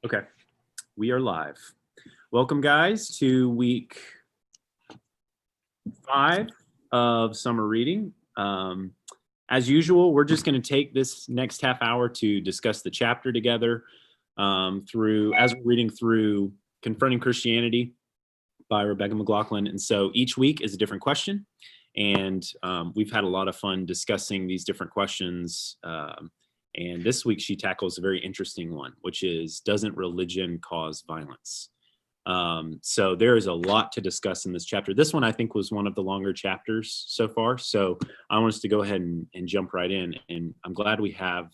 Okay, we are live. Welcome, guys, to week 5 of summer reading. As usual, we're just going to take this next half hour to discuss the chapter together as we're reading through Confronting Christianity by Rebecca McLaughlin. And so each week is a different question, and we've had a lot of fun discussing these different questions. And this week she tackles a very interesting one, which is, doesn't religion cause violence? So there is a lot to discuss in this chapter. This one, I think, was one of the longer chapters so far. So I want us to go ahead and jump right in. And I'm glad we have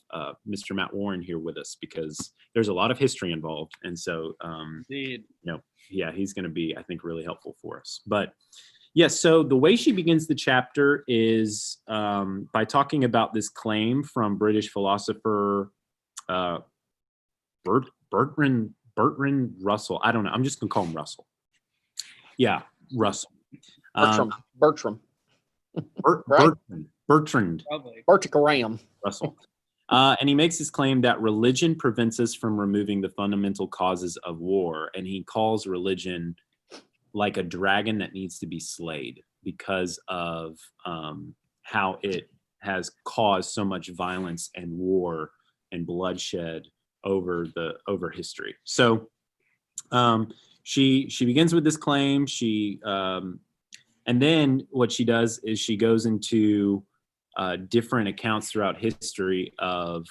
Mr. Matt Warren here with us, because there's a lot of history involved. And so, Indeed. He's going to be, I think, really helpful for us. But yes, so the way she begins the chapter is by talking about this claim from British philosopher Bertrand Russell. I don't know. I'm just going to call him Russell. Yeah, Russell. Bertram. Bertrand. Probably. Bertram. Russell. And he makes his claim that religion prevents us from removing the fundamental causes of war. And he calls religion like a dragon that needs to be slayed because of how it has caused so much violence and war and bloodshed over history. So she begins with this claim. And then what she does is she goes into different accounts throughout history of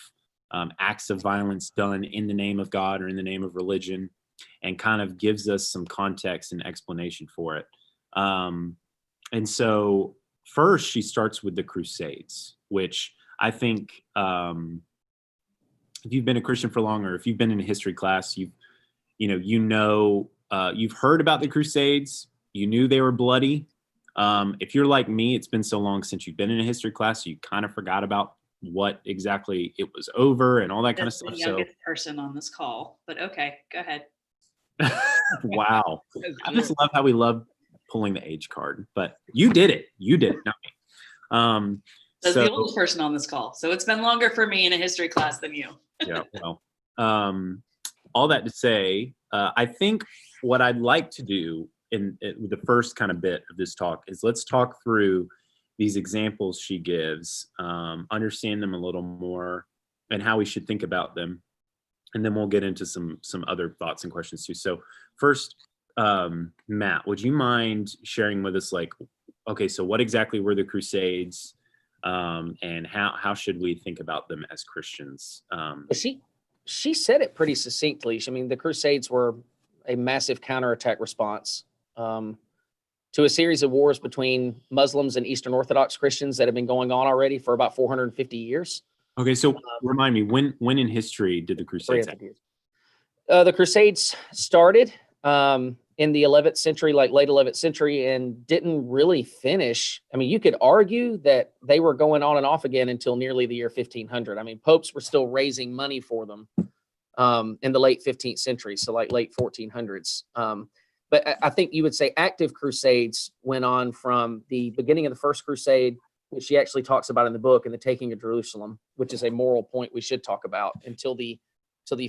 acts of violence done in the name of God or in the name of religion, and kind of gives us some context and explanation for it. And so first she starts with the Crusades, which I think if you've been a Christian for long, or if you've been in a history class, you've heard about the Crusades. You knew they were bloody. If you're like me, it's been so long since you've been in a history class, you kind of forgot about what exactly it was over and all that kind of stuff. The youngest person on this call, but okay, go ahead. Wow. I just love how we love pulling the age card, but you did it, not me. That's the oldest person on this call, so it's been longer for me in a history class than you. Yeah, well, all that to say, I think what I'd like to do with the first kind of bit of this talk is let's talk through these examples she gives, understand them a little more and how we should think about them. And then we'll get into some other thoughts and questions too. So first, Matt, would you mind sharing with us, okay, so what exactly were the Crusades, and how should we think about them as Christians? She said it pretty succinctly. I mean, the Crusades were a massive counterattack response to a series of wars between Muslims and Eastern Orthodox Christians that have been going on already for about 450 years. Okay, so remind me, when in history did the Crusades happen? The Crusades started in the 11th century, like late 11th century, and didn't really finish. I mean, you could argue that they were going on and off again until nearly the year 1500. I mean, popes were still raising money for them in the late 15th century, so like late 1400s. But I think you would say active crusades went on from the beginning of the First Crusade, which she actually talks about in the book, and the taking of Jerusalem, which is a moral point we should talk about, until the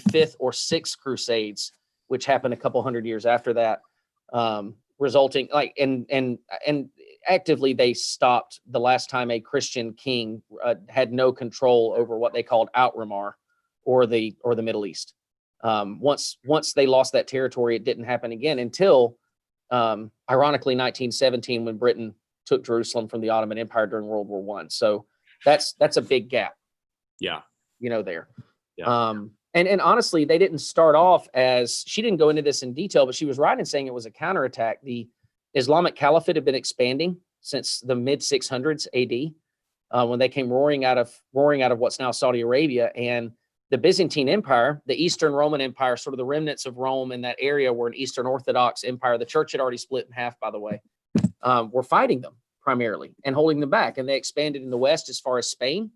Fifth or Sixth Crusades, which happened a couple hundred years after that, resulting and actively they stopped the last time a Christian king had no control over what they called Outramar or the Middle East. Once they lost that territory, it didn't happen again until, ironically, 1917, when Britain took Jerusalem from the Ottoman Empire during World War I. So that's a big gap. Yeah. There. Yeah. And honestly, they didn't start off as, she didn't go into this in detail, but she was right in saying it was a counterattack. The Islamic Caliphate had been expanding since the mid 600s AD, when they came roaring out of what's now Saudi Arabia, and the Byzantine Empire, the Eastern Roman Empire, sort of the remnants of Rome in that area, were an Eastern Orthodox empire. The church had already split in half, by the way. Were fighting them primarily and holding them back. And they expanded in the west as far as Spain,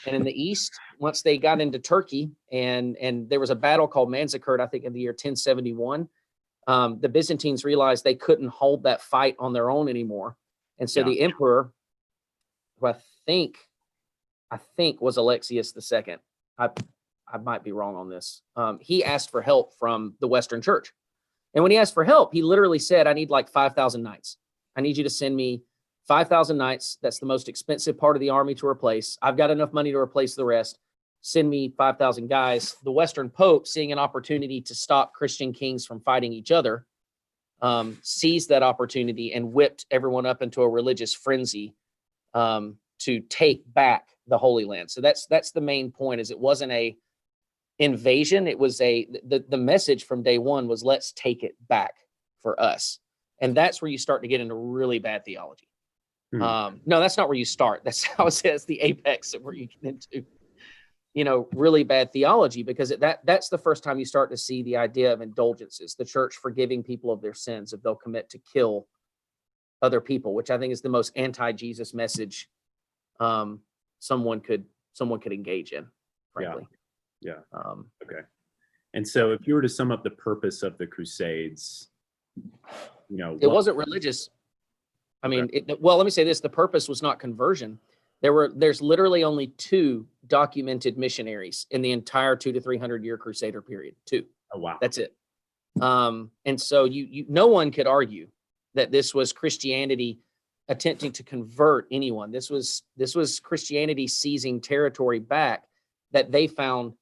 and in the east, once they got into Turkey, and there was a battle called Manzikert, I think in the year 1071, the Byzantines realized they couldn't hold that fight on their own anymore. And so the emperor, who I think was Alexius II. I might be wrong on this. He asked for help from the Western church. And when he asked for help, he literally said, I need like 5,000 knights. I need you to send me 5,000 knights. That's the most expensive part of the army to replace. I've got enough money to replace the rest. Send me 5,000 guys. The Western Pope, seeing an opportunity to stop Christian kings from fighting each other, seized that opportunity and whipped everyone up into a religious frenzy to take back the Holy Land. So that's the main point. Is it wasn't a invasion. It was the message from day one was, let's take it back for us. And that's where you start to get into really bad theology. No, that's not where you start. That's how it says the apex of where you get into, really bad theology, because that's the first time you start to see the idea of indulgences, the church forgiving people of their sins if they'll commit to kill other people, which I think is the most anti-Jesus message someone could engage in, frankly. Yeah. Okay. And so if you were to sum up the purpose of the Crusades, it wasn't religious. I mean, let me say this: the purpose was not conversion. There's literally only 2 documented missionaries in the entire 200 to 300 year Crusader period. 2. Oh, wow. That's it. And so you no one could argue that this was Christianity attempting to convert anyone. This was Christianity seizing territory back that they found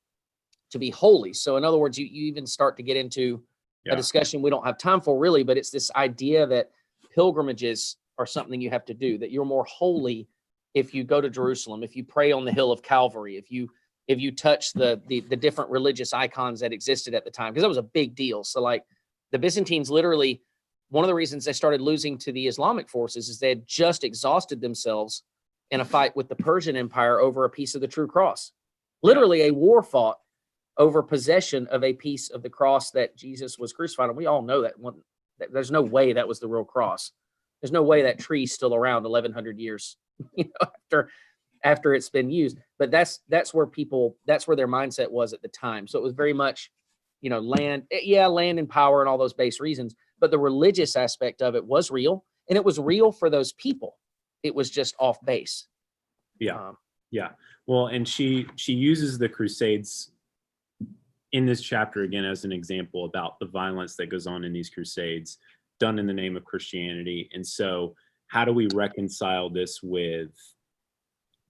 to be holy. So in other words, you even start to get into a discussion we don't have time for really, but it's this idea that pilgrimages are something you have to do, that you're more holy if you go to Jerusalem, if you pray on the hill of Calvary, if you touch the different religious icons that existed at the time, because that was a big deal. So like the Byzantines, literally, one of the reasons they started losing to the Islamic forces is they had just exhausted themselves in a fight with the Persian Empire over a piece of the true cross. Literally a war fought over possession of a piece of the cross that Jesus was crucified on. We all know that there's no way that was the real cross. There's no way that tree's still around 1,100 years after it's been used. But that's where their mindset was at the time. So it was very much, land and power and all those base reasons. But the religious aspect of it was real, and it was real for those people. It was just off base. Yeah. Well, and she uses the Crusades in this chapter again as an example about the violence that goes on in these Crusades done in the name of Christianity. And so how do we reconcile this with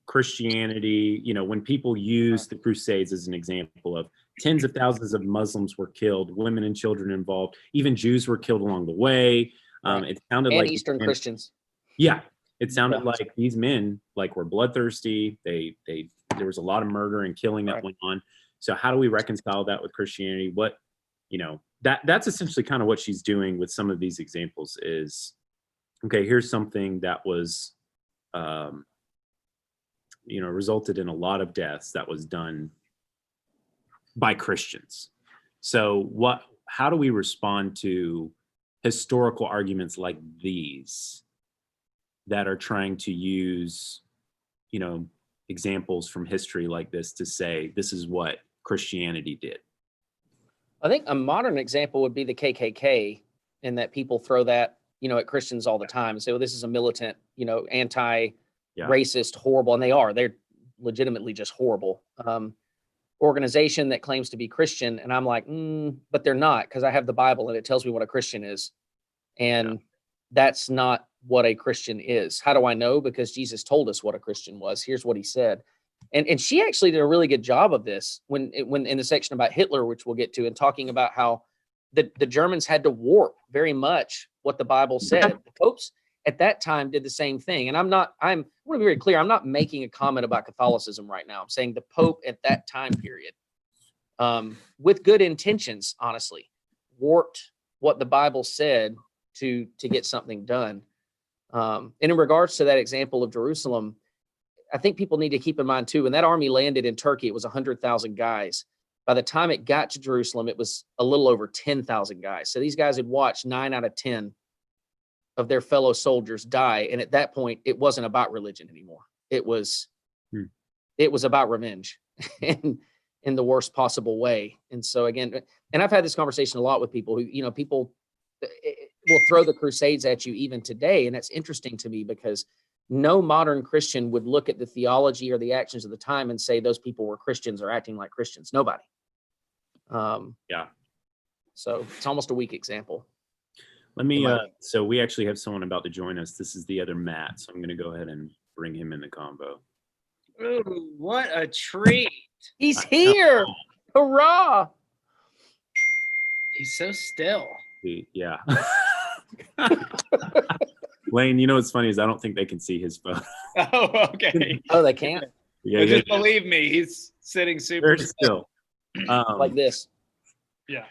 Christianity? When people use the Crusades as an example of tens of thousands of Muslims were killed, women and children involved, even Jews were killed along the way. It sounded and like Eastern Christians. Yeah. It sounded like these men were bloodthirsty. There was a lot of murder and killing that went on. So how do we reconcile that with Christianity? That's essentially kind of what she's doing with some of these examples is, okay, here's something that was, resulted in a lot of deaths that was done by Christians. So how do we respond to historical arguments like these that are trying to use, examples from history like this to say, this is what Christianity did? I think a modern example would be the KKK, in that people throw that, at Christians all the time and say, well, this is a militant, anti-racist, horrible, and they're legitimately just horrible organization that claims to be Christian. And I'm like, but they're not, because I have the Bible and it tells me what a Christian is. And that's not what a Christian is. How do I know? Because Jesus told us what a Christian was. Here's what he said. And she actually did a really good job of this when in the section about Hitler, which we'll get to, and talking about how the Germans had to warp very much what the Bible said. The popes at that time did the same thing. And I want to be very clear. I'm not making a comment about Catholicism right now. I'm saying the Pope at that time period, with good intentions, honestly, warped what the Bible said to get something done. And in regards to that example of Jerusalem, I think people need to keep in mind too, when that army landed in Turkey, it was 100,000 guys. By the time it got to Jerusalem, it was a little over 10,000 guys. So these guys had watched 9 out of 10 of their fellow soldiers die. And at that point, it wasn't about religion anymore. It was about revenge in the worst possible way. And so again, and I've had this conversation a lot with people who, people will throw the Crusades at you even today. And that's interesting to me because no modern Christian would look at the theology or the actions of the time and say those people were Christians or acting like Christians. Nobody. Yeah. So it's almost a weak example. Let me, so we actually have someone about to join us. This is the other Matt. So I'm going to go ahead and bring him in the combo. Ooh, what a treat. He's here. Hurrah. He's so still. Yeah. Lane, you know what's funny is I don't think they can see his phone. Oh, okay. Oh, they can't? Yeah, Just believe me, he's sitting super very still. Like this. Yeah.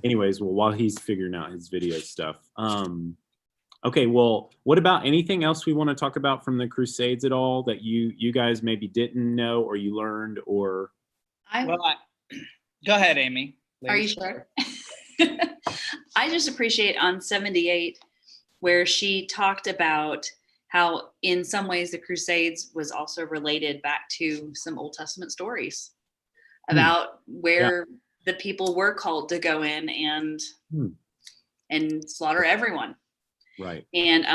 Anyways, well, while he's figuring out his video stuff. Okay, well, what about anything else we want to talk about from the Crusades at all that you guys maybe didn't know or you learned or? Well, go ahead, Amy. Are you sure? I just appreciate on 78 where she talked about how in some ways the Crusades was also related back to some Old Testament stories about where the people were called to go in and slaughter everyone. Right. And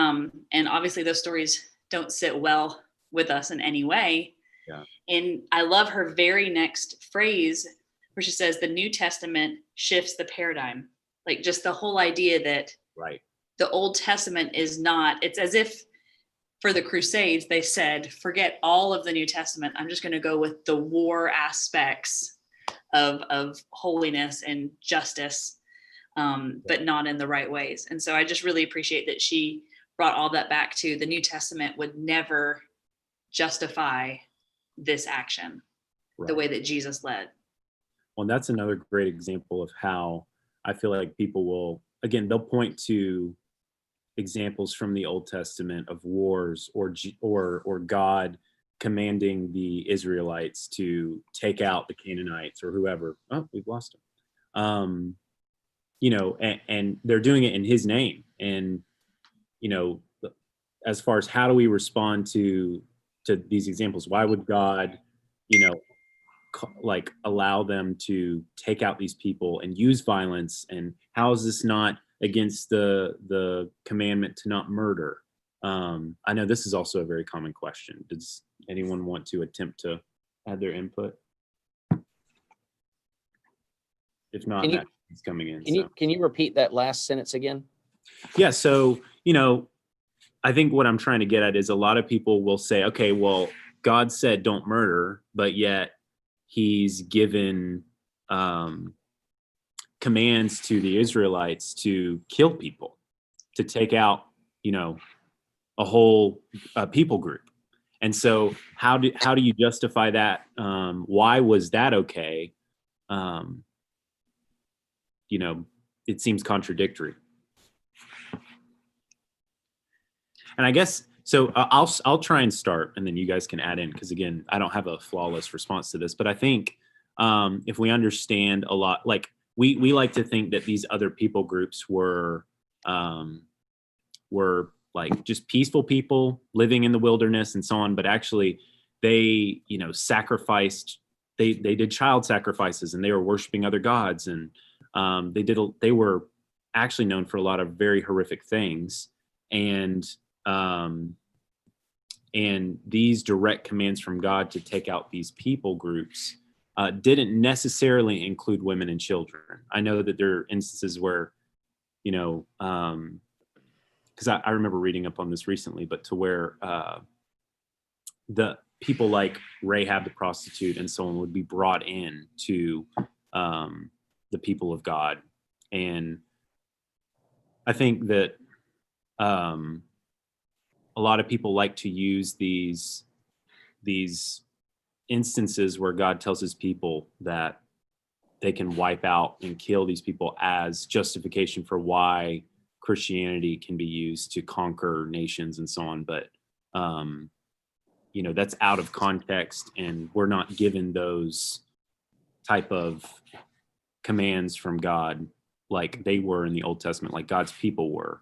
obviously those stories don't sit well with us in any way. Yeah. And I love her very next phrase where she says the New Testament shifts the paradigm. Like just the whole idea that the Old Testament is not, it's as if for the Crusades, they said, forget all of the New Testament. I'm just going to go with the war aspects of holiness and justice, but not in the right ways. And so I just really appreciate that she brought all that back to the New Testament would never justify this action the way that Jesus led. Well, that's another great example of how I feel like people will, again, they'll point to examples from the Old Testament of wars or God commanding the Israelites to take out the Canaanites or whoever. Oh, we've lost him. You know, and they're doing it in his name. And, you know, as far as how do we respond to these examples, why would God, you know, like allow them to take out these people and use violence, and how is this not against the commandment to not murder? I know this is also a very common question. Does anyone want to attempt to add their input? If not, Matt's coming in. Can you repeat that last sentence again? Yeah, so, you know, I think what I'm trying to get at is a lot of people will say, okay, well, God said don't murder, but yet he's given commands to the Israelites to kill people, to take out, you know, a whole people group. And so how do you justify that? Why was that okay? You know, it seems contradictory. And I guess, so I'll try and start, and then you guys can add in, because again, I don't have a flawless response to this, but I think if we understand a lot, like we like to think that these other people groups were like just peaceful people living in the wilderness and so on, but actually they, you know, sacrificed, they did child sacrifices, and they were worshiping other gods, and they were actually known for a lot of very horrific things. And these direct commands from God to take out these people groups didn't necessarily include women and children. I know that there are instances where, you know, because I remember reading up on this recently, but to where the people like Rahab the prostitute and so on would be brought in to the people of God. And I think that a lot of people like to use these instances where God tells his people that they can wipe out and kill these people as justification for why Christianity can be used to conquer nations and so on. But, you know, that's out of context, and we're not given those type of commands from God like they were in the Old Testament, like God's people were.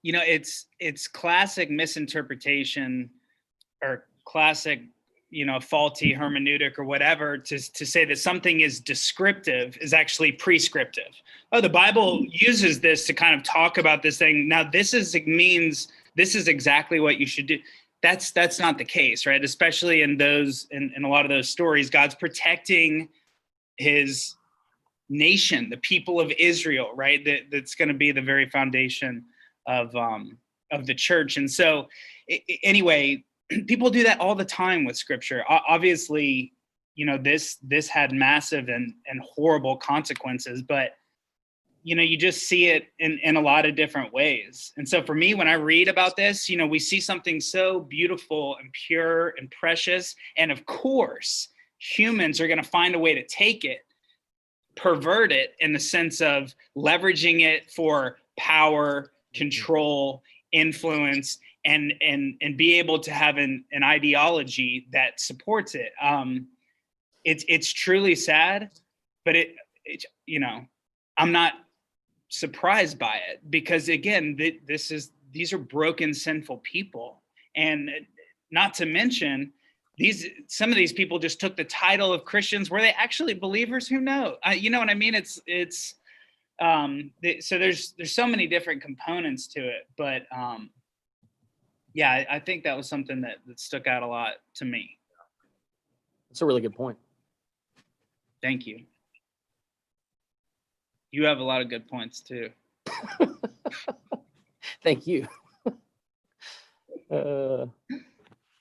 You know, it's classic misinterpretation or classic, you know, faulty hermeneutic or whatever to say that something is descriptive is actually prescriptive. Oh, the Bible uses this to kind of talk about this thing. Now, means this is exactly what you should do. That's not the case, right? Especially in a lot of those stories, God's protecting his nation, the people of Israel, right? That's going to be the very foundation of the church. And so anyway, people do that all the time with scripture. Obviously, this had massive and horrible consequences, but you just see it in a lot of different ways. And so for me, when I read about this, we see something so beautiful and pure and precious. And of course, humans are going to find a way to take it, pervert it in the sense of leveraging it for power, control, influence, and be able to have an ideology that supports it. It's truly sad, but I'm not surprised by it, because again, these are broken, sinful people. And not to mention, some of these people just took the title of Christians. Were they actually believers? Who knows? You know what I mean? So there's so many different components to it, but yeah, I think that was something that stuck out a lot to me. That's a really good point. Thank you. You have a lot of good points too. Thank you. All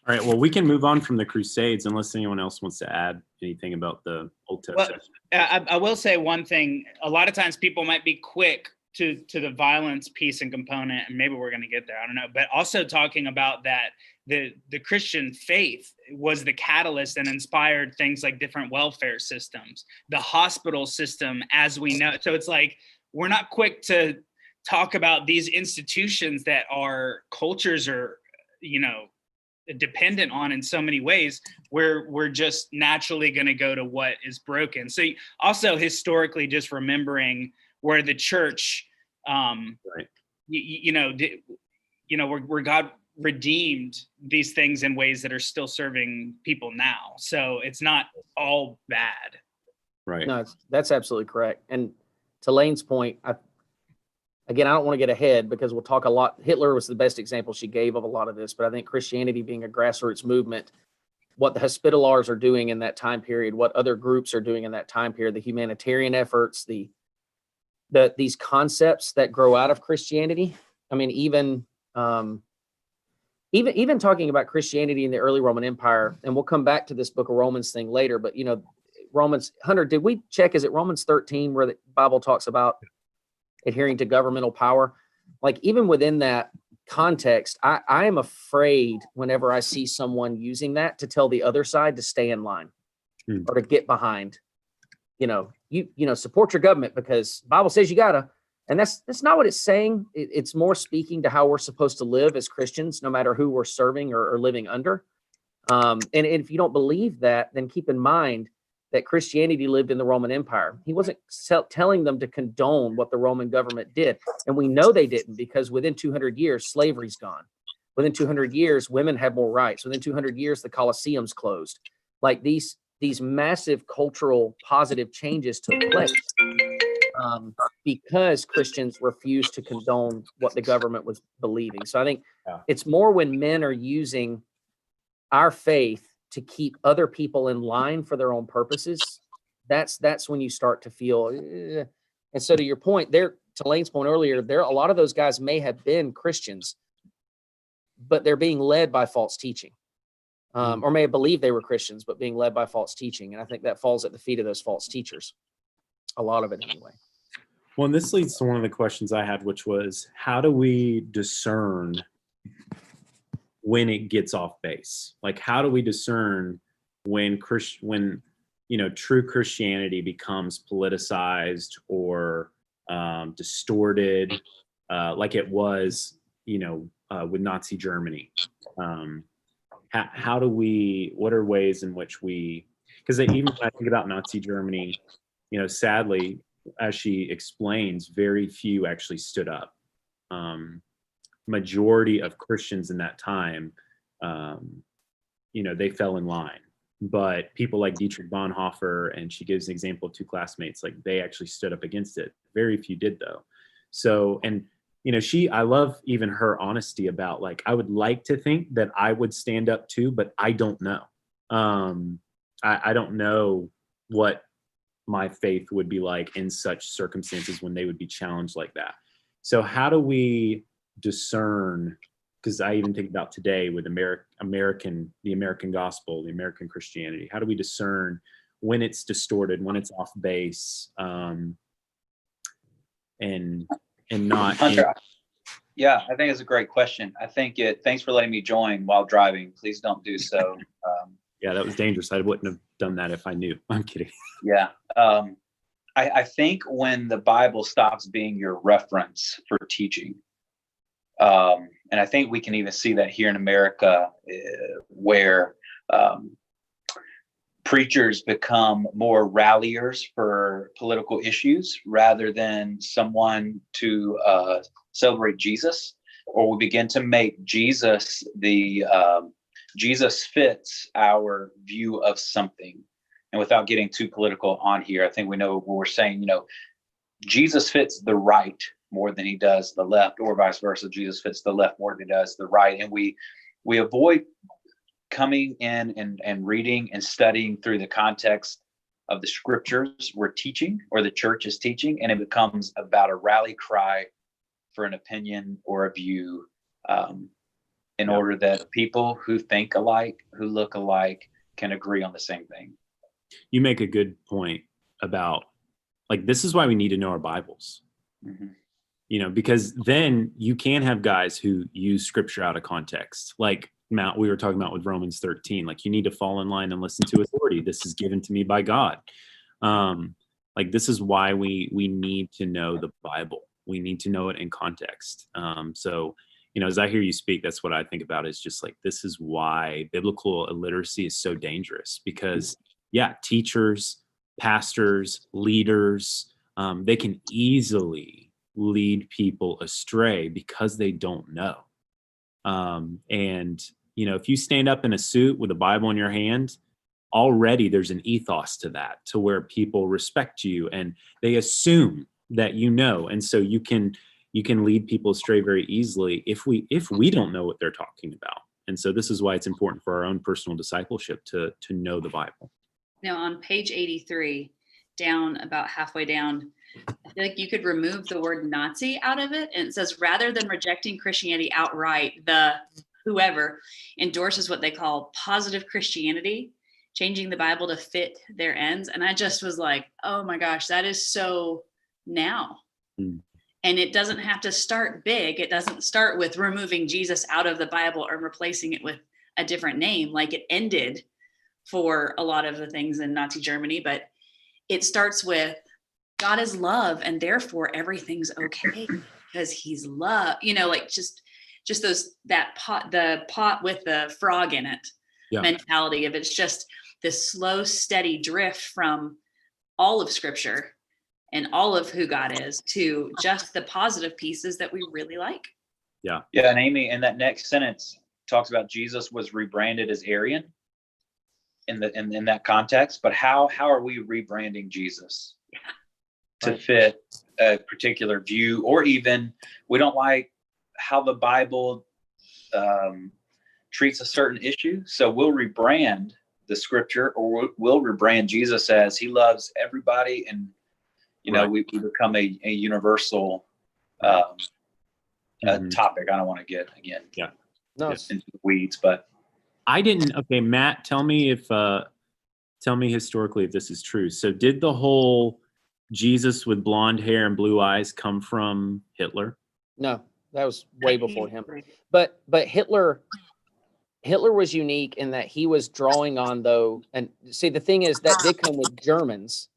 right. Well, we can move on from the Crusades unless anyone else wants to add anything about the Old Testament. Well, I will say one thing. A lot of times people might be quick to the violence piece and component, and maybe we're going to get there. I don't know. But also talking about that the Christian faith was the catalyst and inspired things like different welfare systems, the hospital system as we know. So it's like, we're not quick to talk about these institutions that our cultures are, dependent on in so many ways. We're just naturally going to go to what is broken. So also historically, just remembering where the church, right. where God redeemed these things in ways that are still serving people now. So it's not all bad. Right. No, that's absolutely correct. And to Lane's point, I don't want to get ahead because we'll talk a lot. Hitler was the best example she gave of a lot of this, but I think Christianity being a grassroots movement, what the Hospitallers are doing in that time period, what other groups are doing in that time period, the humanitarian efforts, these concepts that grow out of Christianity. I mean, even talking about Christianity in the early Roman Empire, and we'll come back to this book of Romans thing later, but Romans, Hunter, did we check, is it Romans 13 where the Bible talks about adhering to governmental power? Like, even within that context, I am afraid whenever I see someone using that to tell the other side to stay in line or to get behind, support your government because the Bible says you gotta. And that's not what it's saying. It's more speaking to how we're supposed to live as Christians, no matter who we're serving or living under. And if you don't believe that, then keep in mind that Christianity lived in the Roman Empire. He wasn't telling them to condone what the Roman government did. And we know they didn't, because within 200 years, slavery's gone. Within 200 years, women have more rights. Within 200 years, the Colosseum's closed. Like these massive cultural positive changes took place because Christians refused to condone what the government was believing. So I think it's more when men are using our faith to keep other people in line for their own purposes, that's when you start to feel. And so to your point there, to Lane's point earlier, a lot of those guys may have been Christians, but they're being led by false teaching, or may have believed they were Christians, but being led by false teaching. And I think that falls at the feet of those false teachers. A lot of it anyway. Well, and this leads to one of the questions I had, which was, how do we discern when it gets off base? Like, how do we discern when true Christianity becomes politicized or distorted, like it was, with Nazi Germany? How do what are ways in which because even when I think about Nazi Germany, sadly, as she explains, very few actually stood up. Majority of Christians in that time, they fell in line. But people like Dietrich Bonhoeffer, and she gives an example of two classmates, like they actually stood up against it. Very few did, though. So, and I love even her honesty about, like, I would like to think that I would stand up too, but I don't know. I don't know what my faith would be like in such circumstances when they would be challenged like that. So how do we discern? Because I even think about today with the American gospel, the American Christianity. How do we discern when it's distorted, when it's off base, and not? Hunter, yeah, I think it's a great question. I think thanks for letting me join while driving. Please don't do so. Yeah, that was dangerous. I wouldn't have done that if I knew. I'm kidding. Yeah. I think when the Bible stops being your reference for teaching, and I think we can even see that here in America, where preachers become more ralliers for political issues rather than someone to celebrate Jesus, or we begin to make Jesus Jesus fits our view of something. And without getting too political on here, I think we know what we're saying. Jesus fits the right more than he does the left, or vice versa. Jesus fits the left more than he does the right. And we avoid coming in and reading and studying through the context of the scriptures we're teaching or the church is teaching, and it becomes about a rally cry for an opinion or a view, in order that people who think alike, who look alike, can agree on the same thing. You make a good point about, like, this is why we need to know our Bibles. Mm-hmm. Because then you can have guys who use scripture out of context. Like Matt, we were talking about with Romans 13, like, you need to fall in line and listen to authority. This is given to me by God. Like, this is why we need to know the Bible. We need to know it in context. So, as I hear you speak, that's what I think about, is just like, this is why biblical illiteracy is so dangerous, because teachers, pastors, leaders, they can easily lead people astray because they don't know. And if you stand up in a suit with a Bible in your hand, already there's an ethos to that, to where people respect you and they assume that and so you can lead people astray very easily if we don't know what they're talking about. And so this is why it's important for our own personal discipleship to know the Bible. Now, on page 83, down about halfway down, I feel like you could remove the word Nazi out of it. And it says, rather than rejecting Christianity outright, whoever endorses what they call positive Christianity, changing the Bible to fit their ends. And I just was like, oh my gosh, that is so now. And it doesn't have to start big. It doesn't start with removing Jesus out of the Bible or replacing it with a different name, like it ended for a lot of the things in Nazi Germany. But it starts with, God is love, and therefore everything's okay because he's love. Like just the pot with the frog in it mentality of it's just this slow, steady drift from all of Scripture and all of who God is to just the positive pieces that we really like. Yeah. Yeah. And Amy, in that next sentence, talks about Jesus was rebranded as Aryan in that context. But how are we rebranding Jesus to fit a particular view, or even we don't like how the Bible treats a certain issue, so we'll rebrand the scripture, or we'll rebrand Jesus as he loves everybody, and we become a universal topic. I don't want to get into the weeds, but I didn't. Okay, Matt, tell me historically if this is true. So did the whole Jesus with blonde hair and blue eyes come from Hitler? No, that was way before him. But Hitler was unique in that he was drawing on, and see, the thing is that did come with Germans.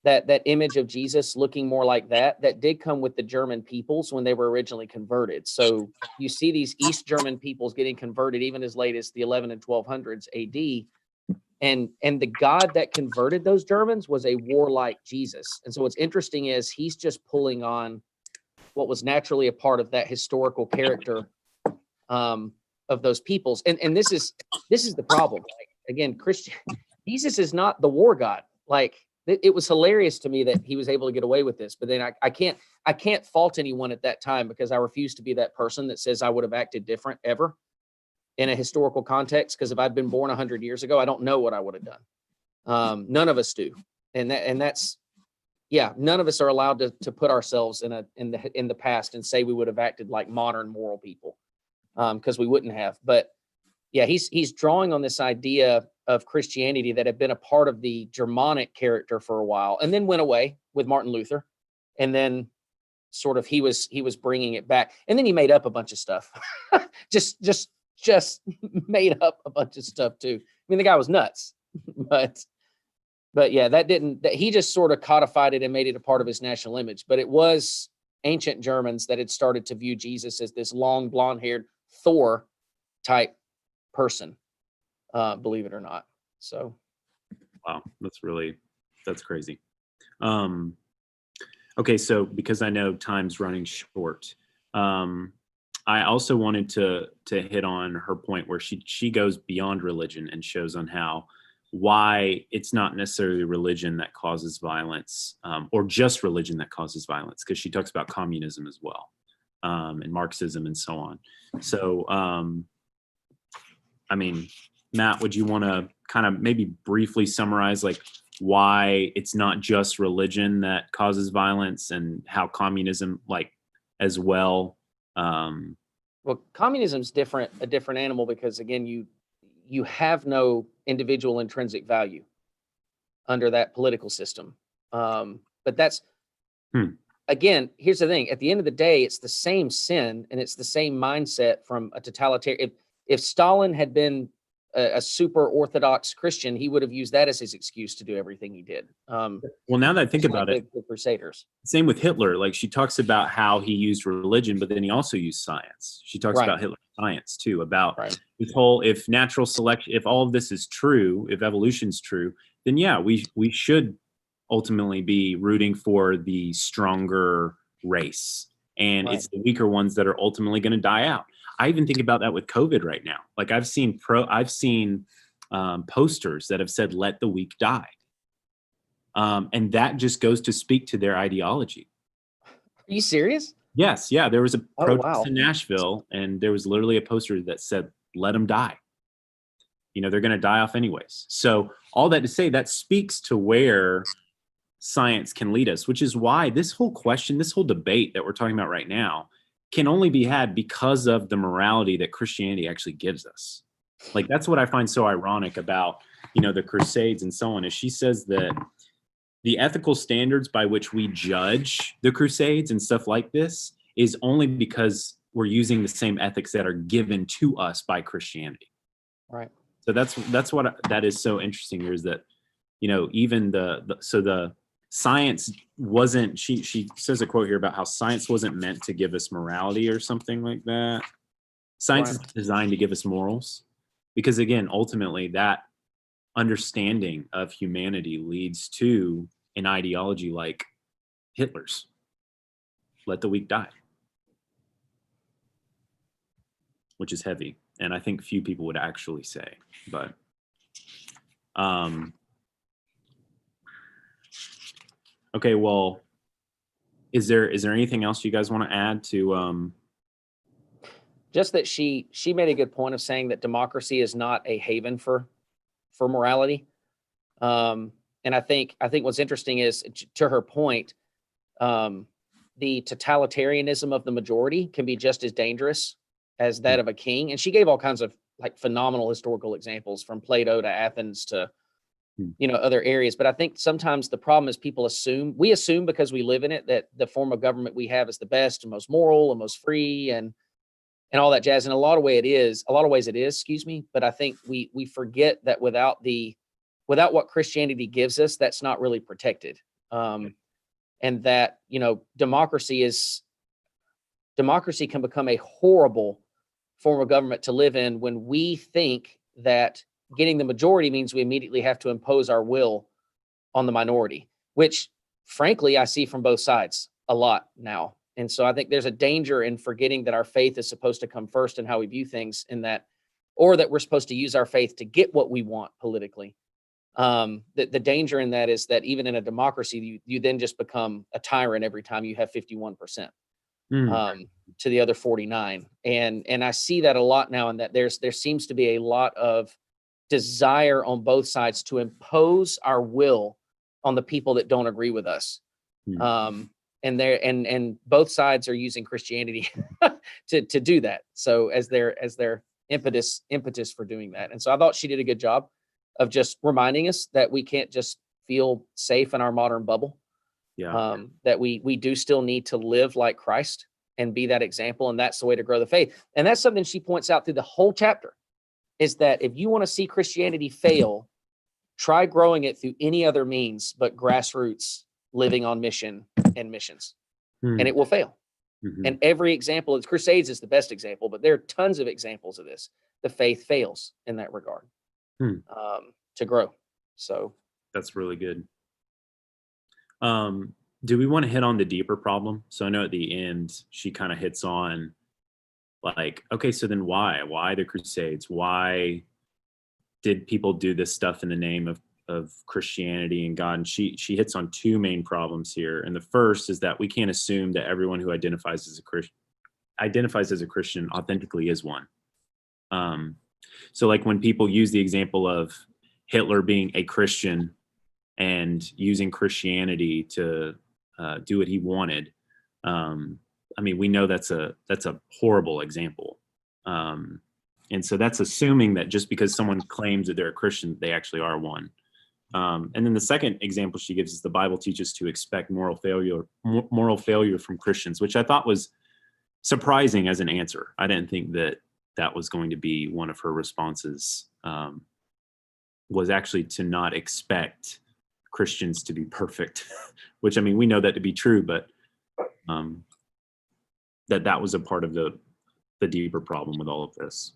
That image of Jesus looking more like that did come with the German peoples when they were originally converted. So you see these East German peoples getting converted even as late as the 11 and 1200s AD. And the God that converted those Germans was a warlike Jesus. And so what's interesting is he's just pulling on what was naturally a part of that historical character of those peoples. And this is the problem. Like, again, Jesus is not the war God. Like, it was hilarious to me that he was able to get away with this. But then I can't fault anyone at that time, because I refuse to be that person that says I would have acted different ever in a historical context. Because if I'd been born 100 years ago, I don't know what I would have done. None of us do, and that's none of us are allowed to put ourselves in the past and say we would have acted like modern moral people, because we wouldn't have. But yeah, he's drawing on this idea of Christianity that had been a part of the Germanic character for a while, and then went away with Martin Luther, and then sort of he was bringing it back, and then he made up a bunch of stuff, just made up a bunch of stuff too. I mean, the guy was nuts, but yeah, that he just sort of codified it and made it a part of his national image. But it was ancient Germans that had started to view Jesus as this long, blonde-haired Thor type person, believe it or not. So, wow, that's crazy. Okay, so because I know time's running short, I also wanted to hit on her point where she goes beyond religion and shows on why it's not necessarily religion that causes violence, or just religion that causes violence, because she talks about communism as well, and Marxism and so on. So, I mean, Matt, would you want to kind of maybe briefly summarize like why it's not just religion that causes violence, and how communism like as well? Well, communism's a different animal, because again, you have no individual intrinsic value under that political system. But that's, again, here's the thing. At the end of the day, it's the same sin, and it's the same mindset from a totalitarian. If Stalin had been a super Orthodox Christian, he would have used that as his excuse to do everything he did. Well, now that I think about it, the Crusaders. Same with Hitler. Like, she talks about how he used religion, but then he also used science. She talks about Hitler's science too, about this whole, if natural selection, if all of this is true, if evolution's true, then yeah, we should ultimately be rooting for the stronger race. And it's the weaker ones that are ultimately going to die out. I even think about that with COVID right now. Like, I've seen posters that have said, "Let the weak die." And that just goes to speak to their ideology. Are you serious? Yes. Yeah. There was a protest in Nashville, and there was literally a poster that said, "Let them die." You know, they're going to die off anyways. So all that to say, that speaks to where science can lead us, which is why this whole question, this whole debate that we're talking about right now can only be had because of the morality that Christianity actually gives us. Like, that's what I find so ironic about, the Crusades and so on, is she says that the ethical standards by which we judge the Crusades and stuff like this is only because we're using the same ethics that are given to us by Christianity. Right. So that's what that is so interesting here, is that, even the science wasn't, she says a quote here about how science wasn't meant to give us morality or something like that. Science is designed to give us morals, because again, ultimately that understanding of humanity leads to an ideology like Hitler's. Let the weak die. Which is heavy, and I think few people would actually say, but okay, well, is there anything else you guys want to add to just that she made a good point of saying that democracy is not a haven for morality. And I think what's interesting is, to her point, the totalitarianism of the majority can be just as dangerous as that of a king. And she gave all kinds of like phenomenal historical examples, from Plato to Athens to other areas. But I think sometimes the problem is we assume because we live in it, that the form of government we have is the best and most moral and most free and all that jazz. And a lot of ways it is, but I think we forget that without what Christianity gives us, that's not really protected. And that, democracy can become a horrible form of government to live in when we think that getting the majority means we immediately have to impose our will on the minority, which frankly, I see from both sides a lot now. And so I think there's a danger in forgetting that our faith is supposed to come first in how we view things, or that we're supposed to use our faith to get what we want politically. The danger in that is that even in a democracy, you then just become a tyrant every time you have 51%. To the other 49. And I see that a lot now, in that there seems to be a lot of desire on both sides to impose our will on the people that don't agree with us. And both sides are using Christianity to do that. So as their impetus for doing that. And so I thought she did a good job of just reminding us that we can't just feel safe in our modern bubble. That we do still need to live like Christ and be that example. And that's the way to grow the faith. And that's something she points out through the whole chapter, is that if you want to see Christianity fail, try growing it through any other means but grassroots living on mission and missions, and it will fail. And every example, Crusades is the best example, but there are tons of examples of this. The faith fails in that regard to grow. So that's really good. Do we want to hit on the deeper problem? So I know at the end, she kind of hits on like, okay, so then why the Crusades? Why did people do this stuff in the name of Christianity and God? And she hits on two main problems here. And the first is that we can't assume that everyone who identifies as a Christian authentically is one. So like when people use the example of Hitler being a Christian and using Christianity to do what he wanted. I mean, we know that's a horrible example. And so that's assuming that just because someone claims that they're a Christian, they actually are one. And then the second example she gives is the Bible teaches to expect moral failure from Christians, which I thought was surprising as an answer. I didn't think that was going to be one of her responses, was actually to not expect Christians to be perfect, which, I mean, we know that to be true, but that was a part of the deeper problem with all of this.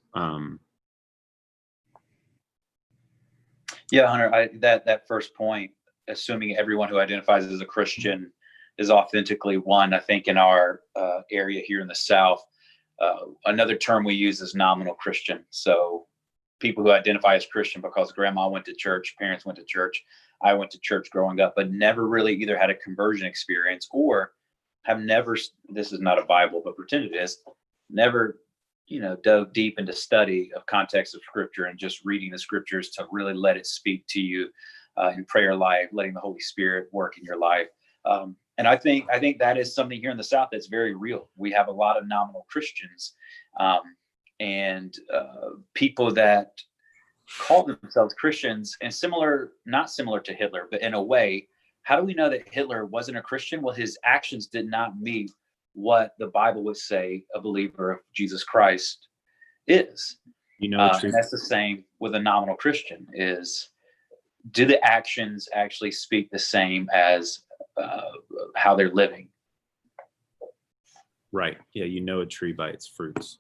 Yeah, Hunter, that first point, assuming everyone who identifies as a Christian is authentically one, I think in our area here in the South, another term we use is nominal Christian. So people who identify as Christian because grandma went to church, parents went to church, I went to church growing up, but never really either had a conversion experience or have never, this is not a Bible, but pretend it is, never, dove deep into study of context of scripture and just reading the scriptures to really let it speak to you in prayer life, letting the Holy Spirit work in your life. And I think that is something here in the South that's very real. We have a lot of nominal Christians and people that call themselves Christians, and not similar to Hitler, but in a way, how do we know that Hitler wasn't a Christian? Well, his actions did not meet what the Bible would say a believer of Jesus Christ is. And that's the same with a nominal Christian, is do the actions actually speak the same as how they're living? Right. Yeah, you know a tree by its fruits,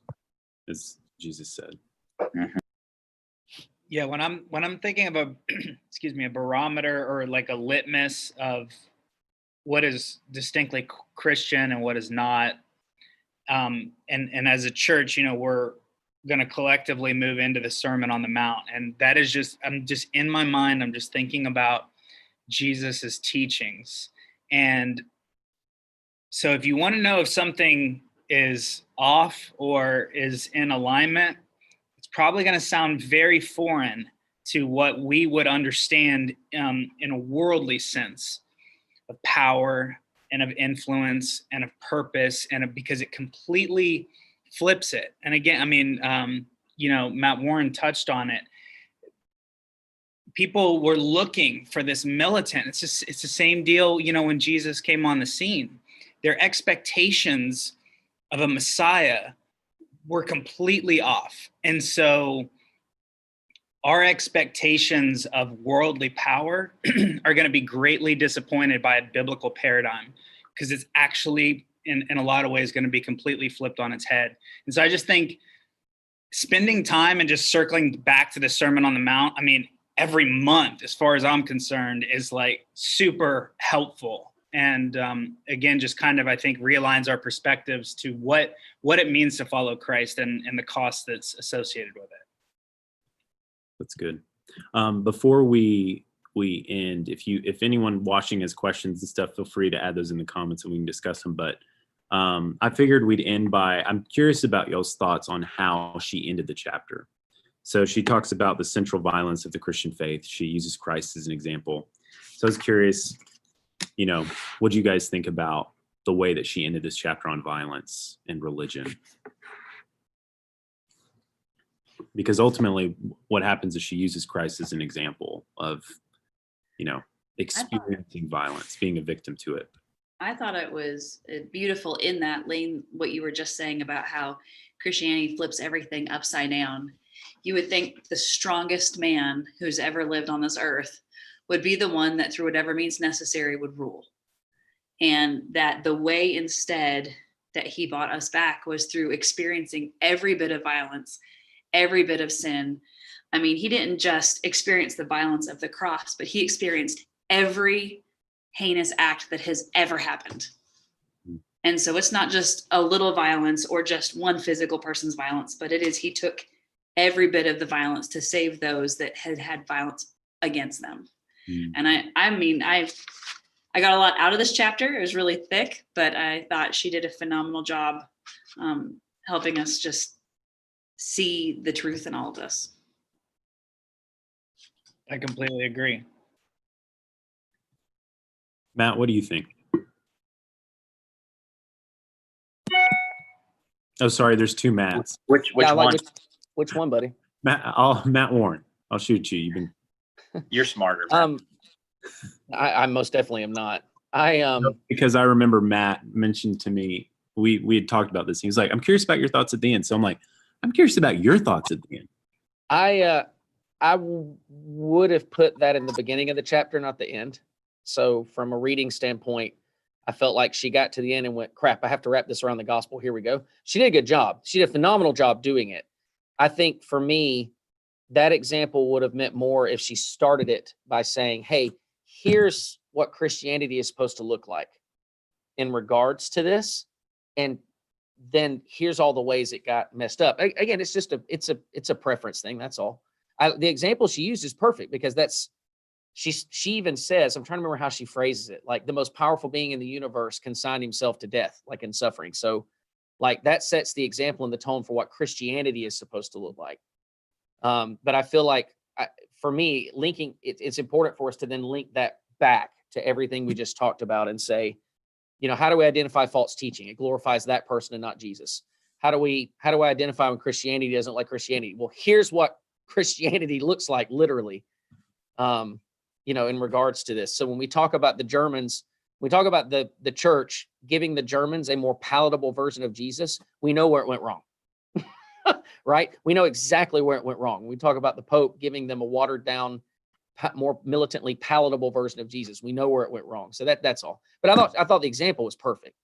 as Jesus said. Mm-hmm. Yeah, when I'm thinking of a barometer or like a litmus of what is distinctly Christian and what is not, and as a church, we're going to collectively move into the Sermon on the Mount, and that is I'm just in my mind, I'm just thinking about Jesus's teachings. And so if you want to know if something is off or is in alignment, it's probably going to sound very foreign to what we would understand in a worldly sense of power and of influence and of purpose, because it completely flips it. And again, I mean, Matt Warren touched on it. People were looking for this militant. It's the same deal, when Jesus came on the scene. Their expectations of a Messiah were completely off. And so our expectations of worldly power are going to be greatly disappointed by a biblical paradigm, because it's actually, in a lot of ways, going to be completely flipped on its head. And so I just think spending time and just circling back to the Sermon on the Mount, I mean, every month, as far as I'm concerned, is like super helpful. And again, just kind of, I think, realigns our perspectives to what it means to follow Christ and the cost that's associated with it. That's good. Before we we end. If anyone watching has questions and stuff, feel free to add those in the comments and we can discuss them. But I figured we'd end by, I'm curious about y'all's thoughts on how she ended the chapter. So she talks about the central violence of the Christian faith. She uses Christ as an example. So I was curious, what do you guys think about the way that she ended this chapter on violence and religion? Because ultimately what happens is she uses Christ as an example of, experiencing violence, being a victim to it. I thought it was beautiful in that lane, what you were just saying about how Christianity flips everything upside down. You would think the strongest man who's ever lived on this earth would be the one that through whatever means necessary would rule. And that the way instead that he brought us back was through experiencing every bit of violence, every bit of sin. I mean, he didn't just experience the violence of the cross, but he experienced every heinous act that has ever happened. And so it's not just a little violence or just one physical person's violence, but he took every bit of the violence to save those that had violence against them. And I got a lot out of this chapter. It was really thick, but I thought she did a phenomenal job helping us just see the truth in all of this. I completely agree. Matt, what do you think? Oh, sorry, there's two Matts. Which one? Which one, buddy? Matt Warren. I'll shoot you. You're smarter. Man. I most definitely am not. Because I remember Matt mentioned to me, we had talked about this. He was like, I'm curious about your thoughts at the end. So I'm like, I'm curious about your thoughts at the end. I would have put that in the beginning of the chapter, not the end. So from a reading standpoint, I felt like she got to the end and went, crap, I have to wrap this around the gospel. Here we go. She did a good job. She did a phenomenal job doing it. I think for me, that example would have meant more if she started it by saying, hey, here's what Christianity is supposed to look like in regards to this. And then here's all the ways it got messed up. Again, it's just it's a preference thing. That's all. The example she used is perfect because she even says, I'm trying to remember how she phrases it, like the most powerful being in the universe consigned himself to death, like in suffering. So like that sets the example and the tone for what Christianity is supposed to look like. But I feel like for me, linking it's important for us to then link that back to everything we just talked about and say, how do we identify false teaching? It glorifies that person and not Jesus. How do I identify when Christianity doesn't like Christianity? Well, here's what Christianity looks like literally, in regards to this. So when we talk about the Germans, we talk about the church giving the Germans a more palatable version of Jesus. We know where it went wrong, right? We know exactly where it went wrong. When we talk about the Pope giving them a watered down, more militantly palatable version of Jesus, we know where it went wrong. So that's all. But I thought the example was perfect.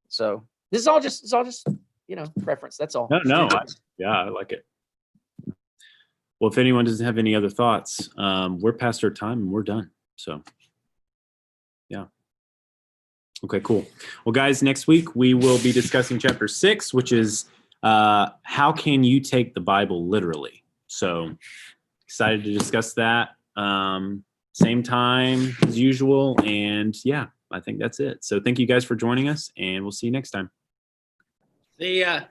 So this is all just preference. That's all. No. I like it. Well, if anyone doesn't have any other thoughts, we're past our time and we're done. So, yeah. Okay, cool. Well, guys, next week we will be discussing chapter 6, which is how can you take the Bible literally? So, excited to discuss that. Same time as usual. And yeah, I think that's it. So, thank you guys for joining us, and we'll see you next time. See ya.